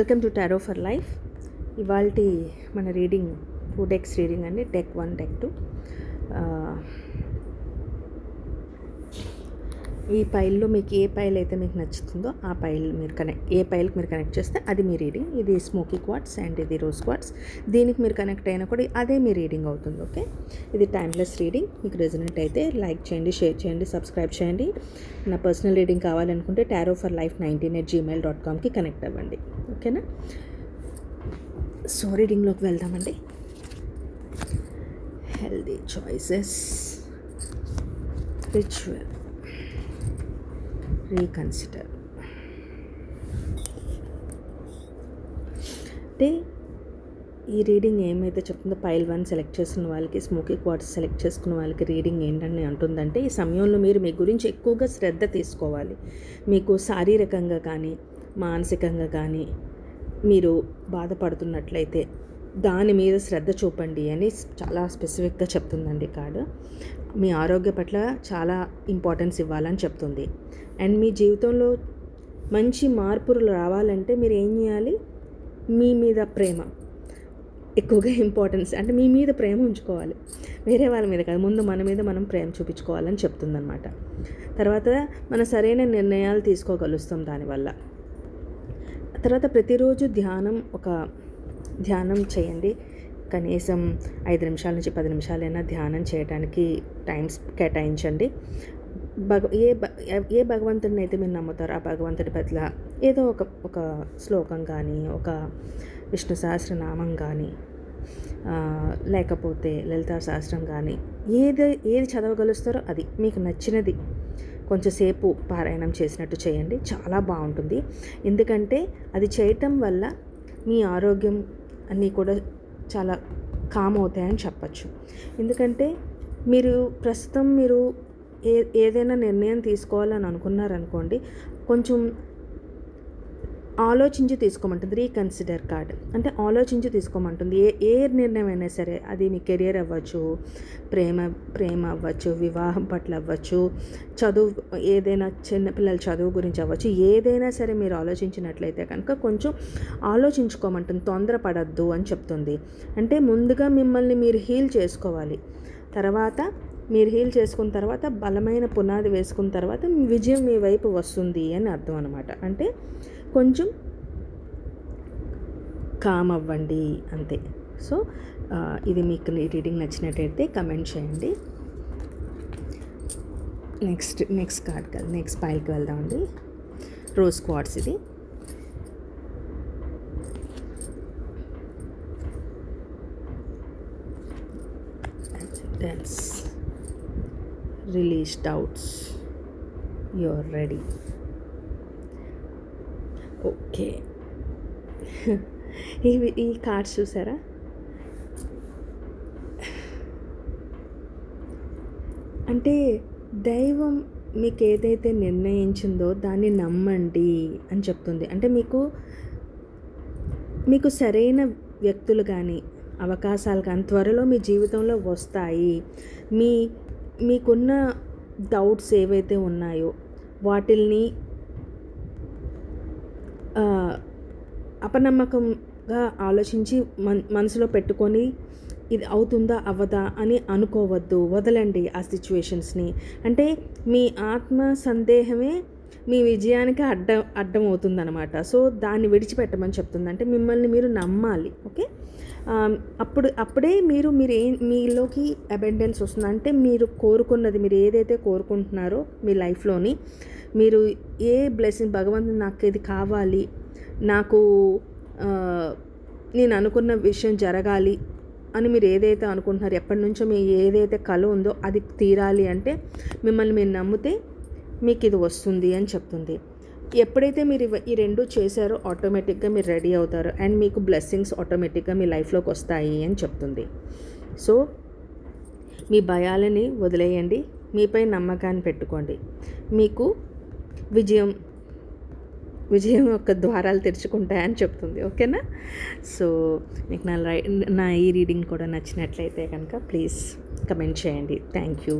Welcome to tarot for life. ఇవాల్టి మన reading 2 dex reading అండి. Deck 1, deck 2. ఈ పైల్లో మీకు ఏ పైల్ అయితే మీకు నచ్చుతుందో ఆ పైల్ మీరు ఏ పైల్కి మీరు కనెక్ట్ చేస్తే అది మీ రీడింగ్. ఇది స్మోకీ క్వార్ట్స్ అండ్ ఇది రోజ్ క్వార్ట్స్. దీనికి మీరు కనెక్ట్ అయినా కూడా అదే మీ రీడింగ్ అవుతుంది. ఓకే, ఇది టైమ్లెస్ రీడింగ్. మీకు రెజొనేట్ అయితే లైక్ చేయండి, షేర్ చేయండి, సబ్స్క్రైబ్ చేయండి. నా పర్సనల్ రీడింగ్ కావాలనుకుంటే tarotforlife19@gmail.comకి కనెక్ట్ అవ్వండి. ఓకేనా? సో రీడింగ్లోకి వెళ్దామండి. Healthy choices, ritual, reconsider. అంటే ఈ రీడింగ్ ఏమైతే చెప్తుందో, పైల్ 1 సెలెక్ట్ చేసుకున్న వాళ్ళకి, స్మోకీ క్వార్ట్స్ సెలెక్ట్ చేసుకున్న వాళ్ళకి రీడింగ్ ఏంటని అంటుందంటే, ఈ సమయంలో మీరు మీ గురించి ఎక్కువగా శ్రద్ధ తీసుకోవాలి. మీకు శారీరకంగా కానీ మానసికంగా కానీ మీరు బాధపడుతున్నట్లయితే దాని మీద శ్రద్ధ చూపండి అని చాలా స్పెసిఫిక్గా చెప్తుందండి కార్డు. మీ ఆరోగ్య పట్ల చాలా ఇంపార్టెన్స్ ఇవ్వాలని చెప్తుంది. అండ్ మీ జీవితంలో మంచి మార్పులు రావాలంటే మీరు ఏం చేయాలి? మీ మీద ప్రేమ ఎక్కువగా ఇంపార్టెన్స్, అంటే మీ మీద ప్రేమ ఉంచుకోవాలి, వేరే వాళ్ళ మీద కాదు. ముందు మన మీద మనం ప్రేమ చూపించుకోవాలని చెప్తుందన్నమాట. తర్వాత మన సరైన నిర్ణయాలు తీసుకోగలుస్తాం దానివల్ల. తర్వాత ప్రతిరోజు ధ్యానం చేయండి. కనీసం 5 నిమిషాల నుంచి 10 నిమిషాలైనా ధ్యానం చేయడానికి టైమ్స్ కేటాయించండి. ఏ భగవంతుడిని అయితే మీరు నమ్ముతారో ఆ భగవంతుడి పట్ల ఏదో ఒక శ్లోకం కానీ, ఒక విష్ణు సహస్రనామం కానీ, లేకపోతే లలితా సహస్రం కానీ, ఏది చదవగలుస్తారో అది మీకు నచ్చినది కొంచెంసేపు పారాయణం చేసినట్టు చేయండి. చాలా బాగుంటుంది. ఎందుకంటే అది చేయటం వల్ల మీ ఆరోగ్యం అన్నీ కూడా చాలా కామ్ అవుతాయని చెప్పచ్చు. ఎందుకంటే ప్రస్తుతం మీరు ఏదైనా నిర్ణయం తీసుకోవాలని అనుకున్నారనుకోండి, కొంచెం ఆలోచించి తీసుకోమంటుంది. రీకన్సిడర్ కార్డ్ అంటే ఆలోచించి తీసుకోమంటుంది. ఏ నిర్ణయం అయినా సరే, అది మీ కెరియర్ అవ్వచ్చు, ప్రేమ అవ్వచ్చు, వివాహం పట్ల అవ్వచ్చు, చదువు, ఏదైనా చిన్నపిల్లల చదువు గురించి అవ్వచ్చు, ఏదైనా సరే మీరు ఆలోచించినట్లయితే కనుక కొంచెం ఆలోచించుకోమంటుంది. తొందరపడద్దు అని చెప్తుంది. అంటే ముందుగా మిమ్మల్ని మీరు హీల్ చేసుకోవాలి. తర్వాత మీరు హీల్ చేసుకున్న తర్వాత, బలమైన పునాది వేసుకున్న తర్వాత విజయం మీ వైపు వస్తుంది అని అర్థం అనమాట. అంటే కొంచెం కామ్ అవ్వండి అంతే. సో ఇది మీకు రీడింగ్ నచ్చినట్టయితే కమెంట్ చేయండి. నెక్స్ట్ కార్డ్ కాదు, నెక్స్ట్ పైల్కి వెళ్దామండి. Rose quartz. ఇది dense, release doubts, you're ready. Okay, ఈ కార్డ్స్ చూసారా? అంటే దైవం మీకు ఏదైతే నిర్ణయించిందో దాన్ని నమ్మండి అని చెప్తుంది. అంటే మీకు సరైన వ్యక్తులు కానీ అవకాశాలు కానీ త్వరలో మీ జీవితంలో వస్తాయి. మీకున్న డౌట్స్ ఏవైతే ఉన్నాయో వాటిల్ని అపనమ్మకంగా ఆలోచించి మనసులో పెట్టుకొని ఇది అవుతుందా అవ్వదా అని అనుకోవద్దు. వదలండి ఆ సిచ్యువేషన్స్ని. అంటే మీ ఆత్మ సందేహమే మీ విజయానికి అడ్డం అవుతుందన్నమాట. సో దాన్ని విడిచిపెట్టమని చెప్తుంది. అంటే మిమ్మల్ని మీరు నమ్మాలి. ఓకే, అప్పుడే మీలోకి అబెండెన్స్ వస్తుంది. అంటే మీరు కోరుకున్నది, మీరు ఏదైతే కోరుకుంటున్నారో మీ లైఫ్లోని, మీరు ఏ బ్లెస్సింగ్, భగవంతుడు నాకు ఇది కావాలి, నేను అనుకున్న విషయం జరగాలి అని మీరు ఏదైతే అనుకుంటున్నారో, ఎప్పటి నుంచో మీ ఏదైతే కల ఉందో అది తీరాలి అంటే మిమ్మల్ని మీరు నమ్మితే మీకు ఇది వస్తుంది అని చెప్తుంది. ఎప్పుడైతే మీరు ఈ రెండు చేశారో ఆటోమేటిక్గా మీరు రెడీ అవుతారు అండ్ మీకు బ్లెస్సింగ్స్ ఆటోమేటిక్గా మీ లైఫ్లోకి వస్తాయి అని చెప్తుంది. సో మీ భయాలని వదిలేయండి, మీపై నమ్మకాన్ని పెట్టుకోండి. మీకు విజయం యొక్క ద్వారాలు తెరుచుకుంటాయని చెప్తుంది. ఓకేనా? సో మీకు నా ఈ రీడింగ్ కూడా నచ్చినట్లయితే కనుక ప్లీజ్ కమెంట్ చేయండి. Thank you.